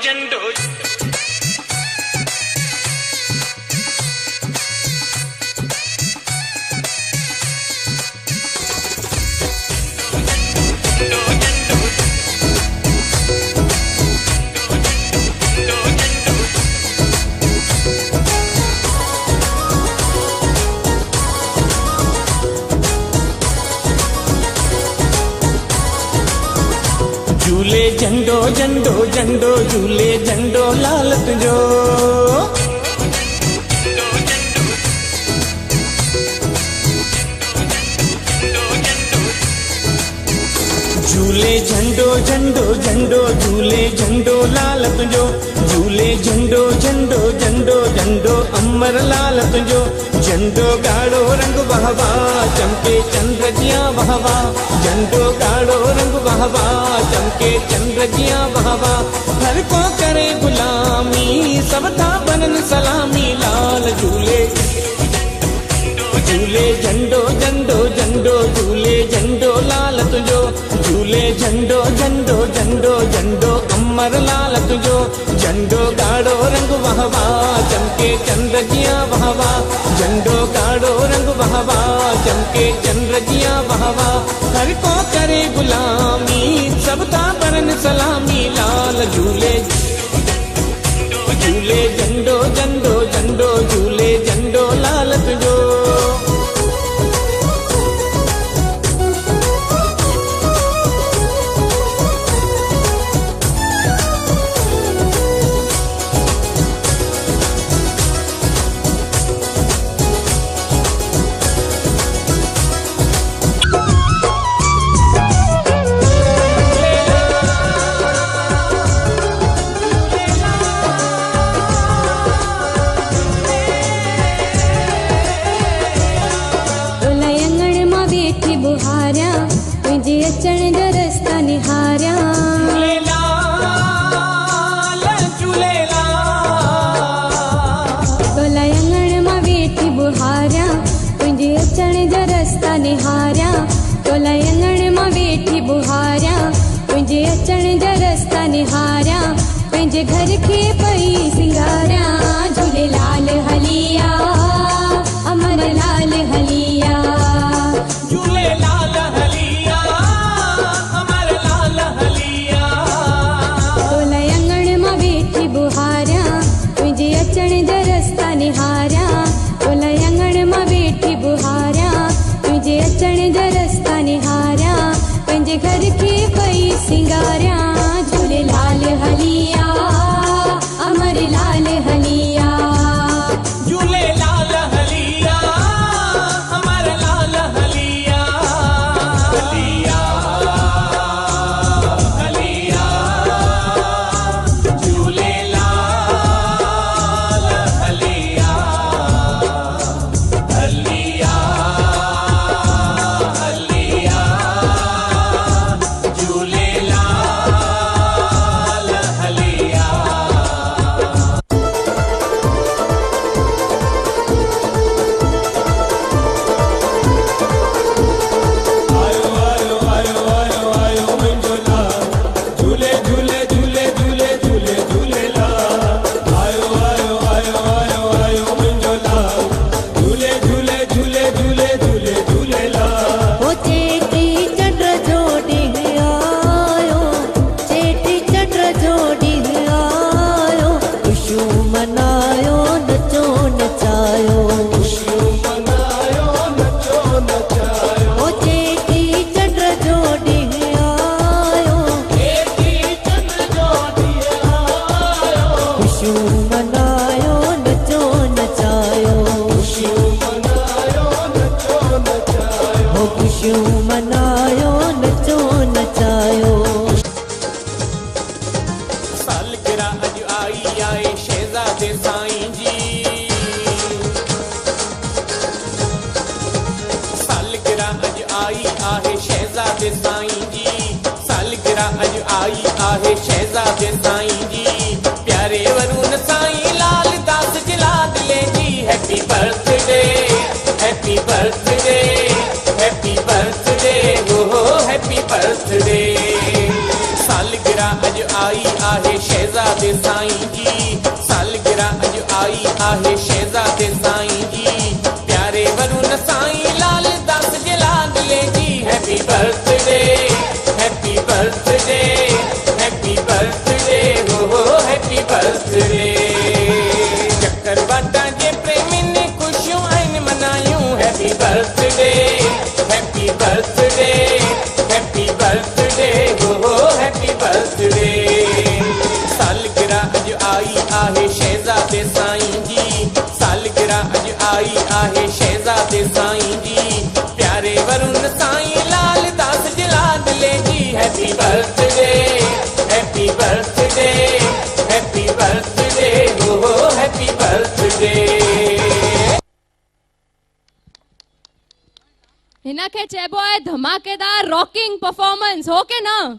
झंडो झूले झंडो झंडो झंडो झूले झंडो लाल तुझो झूले झंडो झंडो झंडो झूले झंडो लाल तुझो झूले झंडो झंडो झंडो झंडो अमर लाल तुझो झंडो गाढ़ो रंग बहवा चमके चंद्र जिया बहवा झंडो गाढ़ो रंग बहवा चमके चंद्र जिया बहवा हर को करे गुलामी सबका बनन सलामी लाल झूले झूले झंडो झंडो झंडो झूले झंडो लाल तुझो झूले झंडो झंडो झंडो झंडो अमर लाल तुझो झंडो गाढ़ो रंग बहवा चमके चंद्र जिया बहवा झंडो गाढ़ो रंग बहवा चमके चंद्र जिया बहवा हर को करे गुलामी सबका बरन सलामी लाल झूले झूले झंडो झंडो झंडो झूले झंडो लाल तुझो अचण जो रस्ता निहारिया तोलायंगण मां वेठी बुहारिया तुंहिंजे अचण जो रस्ता निहारिया तोलायंगण मां वेठी बुहारिया तुंहिंजे अचण जो रस्ता निहारिया पंहिंजे घर खे पई सिंगारिया झूलेलाल हलिया अमर लाल हलिया झूलेलाल हलिया अमर लाल हलिया तोलायंगण मां वेठी बुहारिया तुंहिंजे अचण जो रस्ता निहारिया तोलायंगण मां वेठी बुहारिया तुंहिंजे अचण जो रस्ता निहारिया पंहिंजे घर खे पई सिंगारिया झूलेलाल हलिया अमर लाल हलिया झूलेलाल हलिया अमर लाल हलिया हलिया हलिया झूलेलाल हलिया हलिया हलिया झूलेलाल हलिया झूले झूले झूले झूले झूले झूलेलाल आयो आयो आयो आयो आयो मुंहिंजो लाल झूले झूले झूले झूले झूले झूलेलाल ओ चेटी चंद्र जो ॾींहुं आयो चेटी चंद्र जो ॾींहुं आयो ख़ुशियूं मनायो नचो नचायो खुशियूं मनायो नचो नचायो ओ चेटी चंद्र जो ॾींहुं आयो चेटी चंद्र जो ॾींहुं आयो ख़ुशियूं मनायो नचो नचायो खुशियूं मनायो नचो नचायो ओ ख़ुशियूं मनायो नचो नचायो सालगिरह अॼु आई आहे शहज़ादे साईं जी सालगिरह अॼु आई आहे शहज़ादे साईं जी सालगिरह अॼु आई आहे शहज़ादे साईं जी प्यारे वरुण साईं लाल दास जे लाडले जी happy birthday happy birthday happy birthday हो हैप्पी बर्थडे सालगिरह अॼु आई आहे शहज़ादे साईं जी सालगिरह अॼु आई आहे शहज़ादे साईं जी प्यारे वरुण साईं लाल दास जे लाडले जी happy birthday happy birthday happy birthday हो हैप्पी बर्थडे चकरवाटा जे प्रेमी ने खुशियूं आहिनि मनायूं happy birthday happy birthday happy birthday हो हैप्पी बर्थडे सालगिरह अॼु आई आहे शहज़ादे साईं जी सालगिरह अॼु आई आहे शहज़ादे साईं जी प्यारे वरुण साईं लाल दास जे लाडले जी happy birthday happy birthday happy birthday हो हैप्पी बर्थडे हिन खे चइबो आहे धमाकेदार रॉकिंग परफॉर्मेंस हो के न